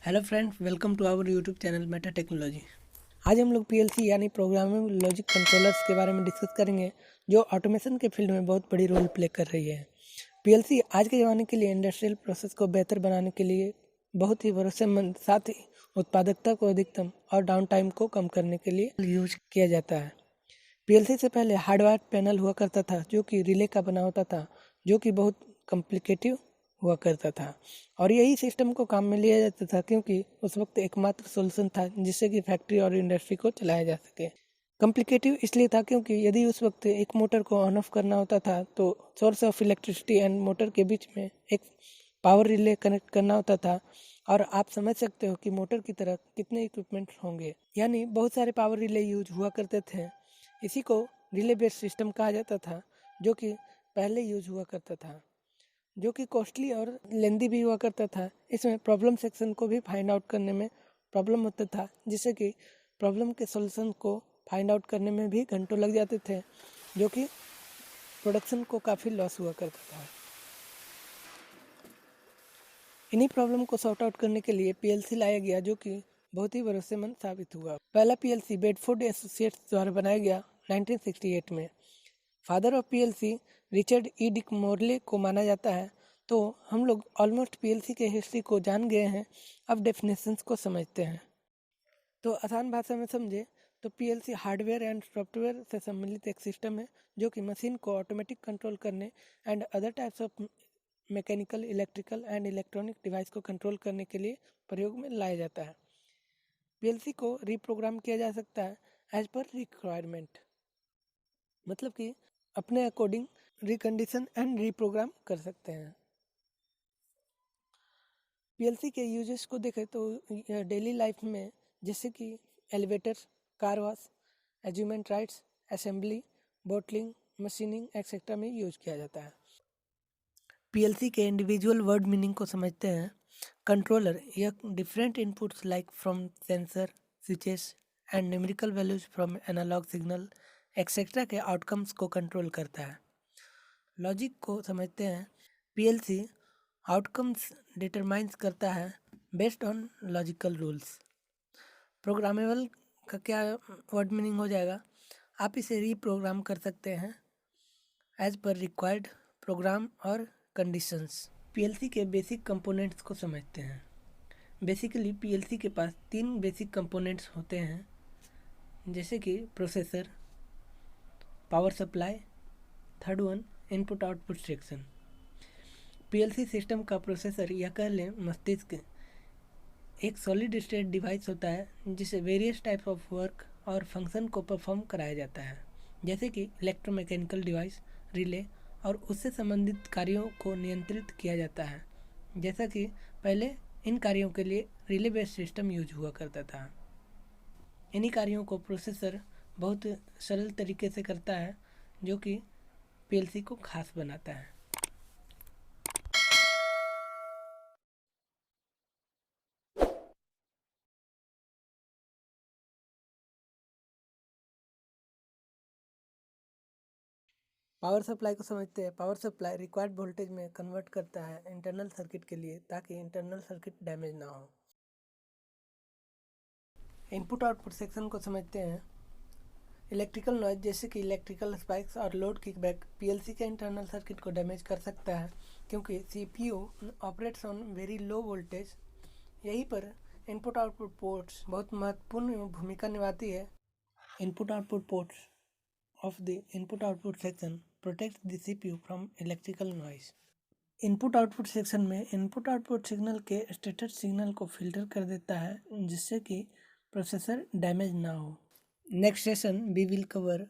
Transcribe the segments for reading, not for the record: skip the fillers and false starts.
Hello friends, welcome to our YouTube channel meta technology. आज हम लोग पीएलसी यानी प्रोग्रामेबल लॉजिक कंट्रोलर्स के बारे में डिस्कस करेंगे, जो ऑटोमेशन के फील्ड में बहुत बड़ी रोल प्ले कर रही है। पीएलसी आज के ज़माने के लिए इंडस्ट्रियल प्रोसेस को बेहतर बनाने के लिए बहुत ही भरोसेमंद, साथ ही उत्पादकता को अधिकतम और डाउन टाइम को कम करने के लिए यूज किया जाता है। पीएलसी से पहले हार्डवेयर पैनल हुआ करता था, जो कि रिले का बना होता था, जो कि बहुत कॉम्प्लिकेटिव हुआ करता था और यही सिस्टम को काम में लिया जाता था, क्योंकि उस वक्त एकमात्र सोल्यूशन था जिससे कि फैक्ट्री और इंडस्ट्री को चलाया जा सके। कॉम्प्लिकेटिव इसलिए था क्योंकि यदि उस वक्त एक मोटर को ऑन ऑफ करना होता था तो source of electricity and motor के बीच में एक पावर रिले कनेक्ट करना होता था, और आप समझ सकते हो कि मोटर की तरह कितने इक्विपमेंट होंगे, यानी बहुत सारे पावर रिले यूज हुआ करते थे। इसी को रिले बेस्ड सिस्टम कहा जाता था, जो कि पहले यूज हुआ करता था, जो कि कॉस्टली और लेंदी भी हुआ करता था। इसमें प्रॉब्लम सेक्शन को भी फाइंड आउट करने में प्रॉब्लम होता था, जिससे कि प्रॉब्लम के सॉल्यूशन को फाइंड आउट करने में भी घंटों लग जाते थे, जो कि प्रोडक्शन को काफ़ी लॉस हुआ करता था। इन्हीं प्रॉब्लम को सॉर्ट आउट करने के लिए पीएलसी लाया गया, जो कि बहुत ही भरोसेमंद साबित हुआ। पहला पीएलसी बेडफोर्ड एसोसिएट्स द्वारा बनाया गया 1968 में। Father of PLC Richard E Dick Morley को माना जाता है। तो हम लोग ऑलमोस्ट पीएलसी के हिस्ट्री को जान गए हैं, अब डेफिनेशंस को समझते हैं। तो आसान भाषा में समझे तो पीएलसी हार्डवेयर एंड सॉफ्टवेयर से संबंधित एक सिस्टम है, जो कि मशीन को ऑटोमेटिक कंट्रोल करने and other types of mechanical, electrical and electronic device को कंट्रोल करने के लिए प्रयोग में लाया जाता है। पीएलसी को रीप्रोग्राम किया जा सकता है एज पर रिक्वायरमेंट, मतलब कि अपने अकॉर्डिंग रिकंडीशन एंड रीप्रोग्राम कर सकते हैं। पीएलसी के यूजेस को देखें तो डेली लाइफ में, जैसे कि elevator, car wash, achievement rights, assembly, bottling, machining etcetera में यूज किया जाता है। पीएलसी के इंडिविजुअल वर्ड मीनिंग को समझते हैं। कंट्रोलर यह different inputs like from sensor, switches and numerical values from analog signal etcetera के आउटकम्स को कंट्रोल करता है। लॉजिक को समझते हैं। पीएलसी आउटकम्स डिटरमाइंस करता है based on logical rules. Programmable का क्या वर्ड मीनिंग हो जाएगा, आप इसे रीप्रोग्राम कर सकते हैं एज पर रिक्वायर्ड प्रोग्राम और कंडीशंस। पीएलसी के बेसिक कंपोनेंट्स को समझते हैं। बेसिकली पीएलसी के पास 3 बेसिक कंपोनेंट्स होते हैं, जैसे कि processor, power supply, third one input output section. PLC system का प्रोसेसर या कह लें मस्तिष्क एक सॉलिड स्टेट डिवाइस होता है, जिसे वेरियस टाइप ऑफ वर्क और फंक्शन को परफॉर्म कराया जाता है, जैसे कि इलेक्ट्रोमैकेनिकल डिवाइस, रिले और उससे संबंधित कार्यों को नियंत्रित किया जाता है। जैसा कि पहले इन कार्यों के लिए रिले बेस्ड सिस्टम यूज हुआ करता था। इन्हीं कार्यों को प्रोसेसर बहुत सरल तरीके से करता है, जो कि पीएलसी को खास बनाता है। पावर सप्लाई को समझते हैं। पावर सप्लाई रिक्वायर्ड वोल्टेज में कन्वर्ट करता है इंटरनल सर्किट के लिए, ताकि इंटरनल सर्किट डैमेज ना हो। इनपुट आउटपुट सेक्शन को समझते हैं। इलेक्ट्रिकल नॉइज, जैसे कि इलेक्ट्रिकल स्पाइक्स और लोड किकबैक पीएलसी के इंटरनल सर्किट को डैमेज कर सकता है, क्योंकि CPU operates on very low voltage. यहीं पर इनपुट आउटपुट पोर्ट्स बहुत महत्वपूर्ण भूमिका निभाती है। Input output ports of the input output section protects the CPU from electrical noise। Input output section में इनपुट आउटपुट सिग्नल के स्टेटस सिग्नल को फिल्टर कर देता है, जिससे कि प्रोसेसर डैमेज ना हो। Next session we will cover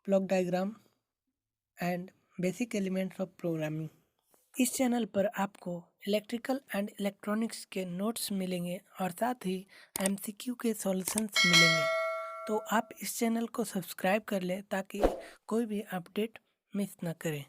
block diagram and basic elements of programming. इस चैनल पर आपको इलेक्ट्रिकल एंड इलेक्ट्रॉनिक्स के नोट्स मिलेंगे और साथ ही एमसीक्यू के सॉल्यूशंस मिलेंगे। तो आप इस चैनल को सब्सक्राइब कर लें, ताकि कोई भी अपडेट मिस ना करें।